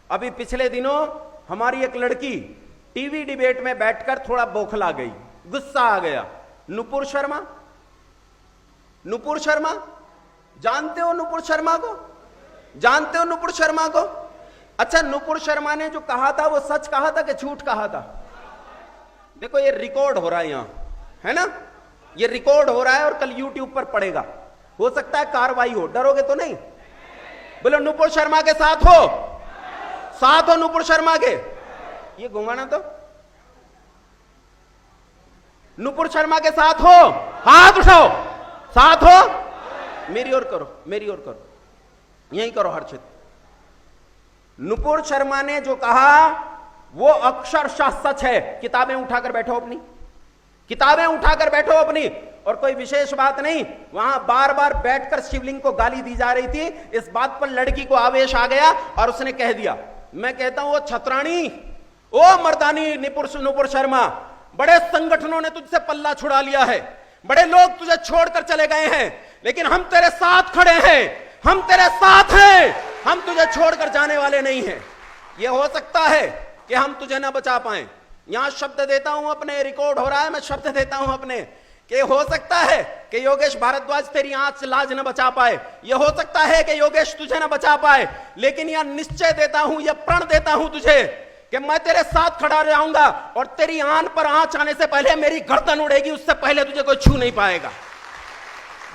अभी पिछले दिनों हमारी एक लड़की टीवी डिबेट में बैठकर थोड़ा बौखला गई, गुस्सा आ गया। नुपुर शर्मा, नुपुर शर्मा, जानते हो नुपुर शर्मा को? जानते हो नुपुर शर्मा को? अच्छा, नुपुर शर्मा ने जो कहा था वो सच कहा था कि झूठ कहा था? देखो ये रिकॉर्ड हो रहा है यहां, है ना? ये रिकॉर्ड हो रहा है और कल यूट्यूब पर पड़ेगा। हो सकता है कार्रवाई हो, डरोगे तो नहीं? बोलो नुपुर शर्मा के साथ हो, साथ हो नुपुर शर्मा के। ये घुमाना तो नुपुर शर्मा के साथ हो, हाथ उठाओ, साथ हो। मेरी ओर करो, मेरी ओर करो, यहीं करो हर्षित। नुपुर शर्मा ने जो कहा वो अक्षरशः सच है। किताबें उठाकर बैठो अपनी, किताबें उठाकर बैठो अपनी। और कोई विशेष बात नहीं, वहां बार बार बैठकर शिवलिंग को गाली दी जा रही थी। इस बात पर लड़की को आवेश आ गया और उसने कह दिया, मैं कहता हूं ओ छतरानी, ओ मर्दानी नुपुर शर्मा, बड़े संगठनों ने तुझसे पल्ला छुड़ा लिया है, बड़े लोग तुझे छोड़कर चले गए हैं, लेकिन हम तेरे साथ खड़े हैं, हम तेरे साथ हैं, हम तुझे छोड़कर जाने वाले नहीं हैं। यह हो सकता है कि हम तुझे ना बचा पाए। यहां शब्द देता हूं अपने, रिकॉर्ड हो रहा है, मैं शब्द देता हूं अपने कि हो सकता है कि योगेश भारद्वाज तेरी आंच लाज न बचा पाए, यह हो सकता है कि योगेश तुझे न बचा पाए, लेकिन यह निश्चय देता हूं, यह प्रण देता हूं तुझे कि मैं तेरे साथ खड़ा रहूंगा और तेरी आन पर आंच आने से पहले मेरी गर्दन उड़ेगी, उससे पहले तुझे कोई छू नहीं पाएगा।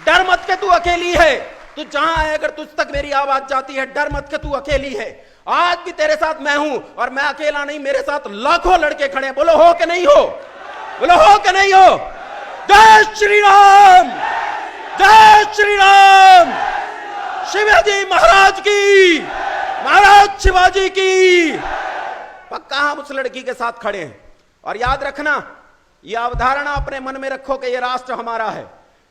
डर मत के तू अकेली है, तू जहां है अगर तुझ तक मेरी आवाज जाती है, डर मत के तू अकेली है। आज भी तेरे साथ मैं हूं और मैं अकेला नहीं, मेरे साथ लाखों लड़के खड़े हैं। बोलो हो कि नहीं हो? बोलो हो कि नहीं हो? जय श्री राम, जय श्री राम, शिवाजी महाराज की, महाराज शिवाजी की। पक्का हम उस लड़की के साथ खड़े हैं। और याद रखना, यह अवधारणा अपने मन में रखो कि यह राष्ट्र हमारा है।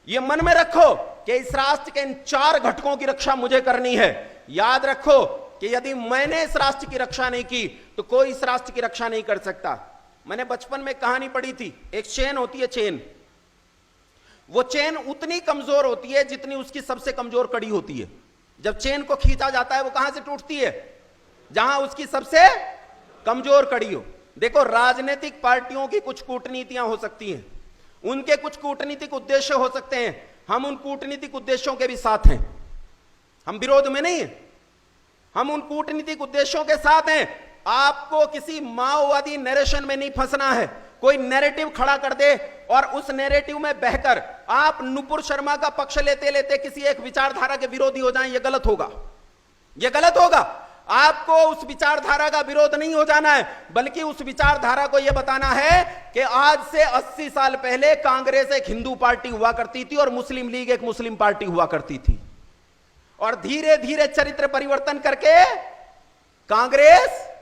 यह मन में रखो कि इस राष्ट्र के इन 4 घटकों की रक्षा मुझे करनी है। याद रखो कि यदि मैंने इस राष्ट्र की रक्षा नहीं की तो कोई इस राष्ट्र की रक्षा नहीं कर सकता। मैंने बचपन में कहानी पढ़ी थी, एक चेन होती है, चेन, वो चेन उतनी कमजोर होती है जितनी उसकी सबसे कमजोर कड़ी होती है। जब चेन को खींचा जाता है वो कहां से टूटती है? जहां उसकी सबसे कमजोर कड़ी हो। देखो, राजनीतिक पार्टियों की कुछ कूटनीतियां हो सकती हैं, उनके कुछ कूटनीतिक उद्देश्य हो सकते हैं, हम उन कूटनीतिक उद्देश्यों के भी साथ हैं, हम विरोध में नहीं हैं, हम उन कूटनीतिक उद्देश्यों के साथ हैं। आपको किसी माओवादी नैरेशन में नहीं फंसना है। कोई नैरेटिव खड़ा कर दे और उस नैरेटिव में बहकर आप नुपुर शर्मा का पक्ष लेते लेते किसी एक विचारधारा के विरोधी हो जाएं, यह गलत होगा, यह गलत होगा। आपको उस विचारधारा का विरोध नहीं हो जाना है, बल्कि उस विचारधारा को यह बताना है कि आज से 80 साल पहले कांग्रेस एक हिंदू पार्टी हुआ करती थी और मुस्लिम लीग एक मुस्लिम पार्टी हुआ करती थी, और धीरे धीरे चरित्र परिवर्तन करके कांग्रेस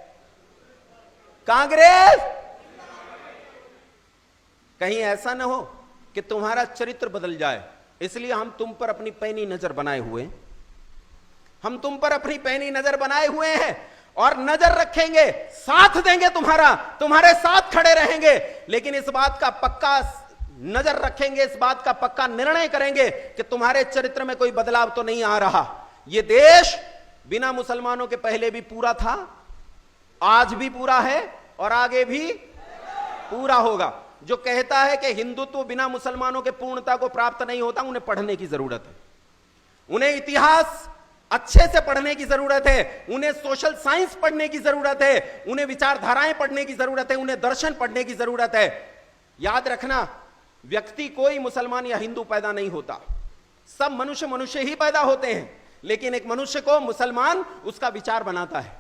कहीं ऐसा ना हो कि तुम्हारा चरित्र बदल जाए। इसलिए हम तुम पर अपनी पैनी नजर बनाए हुए हैं, हम तुम पर अपनी पैनी नजर बनाए हुए हैं और नजर रखेंगे, साथ देंगे तुम्हारा, तुम्हारे साथ खड़े रहेंगे। लेकिन इस बात का पक्का नजर रखेंगे, इस बात का पक्का निर्णय करेंगे कि तुम्हारे चरित्र में कोई बदलाव तो नहीं आ रहा। यह देश बिना मुसलमानों के पहले भी पूरा था, आज भी पूरा है और आगे भी पूरा होगा। जो कहता है कि हिंदुत्व बिना मुसलमानों के पूर्णता को प्राप्त नहीं होता, उन्हें पढ़ने की जरूरत है, उन्हें इतिहास अच्छे से पढ़ने की जरूरत है, उन्हें सोशल साइंस पढ़ने की जरूरत है, उन्हें विचारधाराएं पढ़ने की जरूरत है, उन्हें दर्शन पढ़ने की जरूरत है। याद रखना, व्यक्ति कोई मुसलमान या हिंदू पैदा नहीं होता, सब मनुष्य मनुष्य ही पैदा होते हैं। लेकिन एक मनुष्य को मुसलमान उसका विचार बनाता है,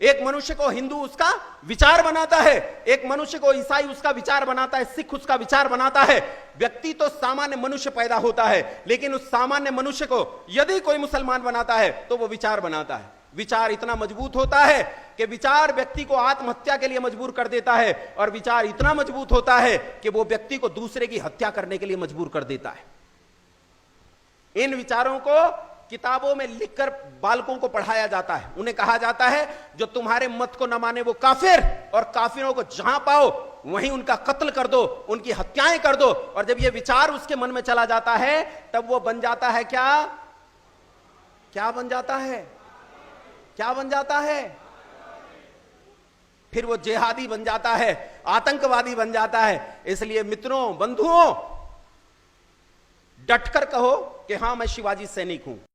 एक मनुष्य को हिंदू उसका विचार बनाता है, एक मनुष्य को ईसाई उसका विचार बनाता है, सिख उसका विचार बनाता है। व्यक्ति तो सामान्य मनुष्य पैदा होता है, लेकिन उस सामान्य मनुष्य को यदि कोई मुसलमान बनाता है तो वो विचार बनाता है। विचार इतना मजबूत होता है कि विचार व्यक्ति को आत्महत्या के लिए मजबूर कर देता है, और विचार इतना मजबूत होता है कि वो व्यक्ति को दूसरे की हत्या करने के लिए मजबूर कर देता है। इन विचारों को किताबों में लिखकर बालकों को पढ़ाया जाता है, उन्हें कहा जाता है जो तुम्हारे मत को न माने वो काफिर, और काफिरों को जहां पाओ वहीं उनका कत्ल कर दो, उनकी हत्याएं कर दो। और जब ये विचार उसके मन में चला जाता है तब वो बन जाता है क्या? क्या बन जाता है? क्या बन जाता है? फिर वो जिहादी बन जाता है, आतंकवादी बन जाता है। इसलिए मित्रों, बंधुओं, डटकर कहो कि हां मैं शिवाजी सैनिक हूं।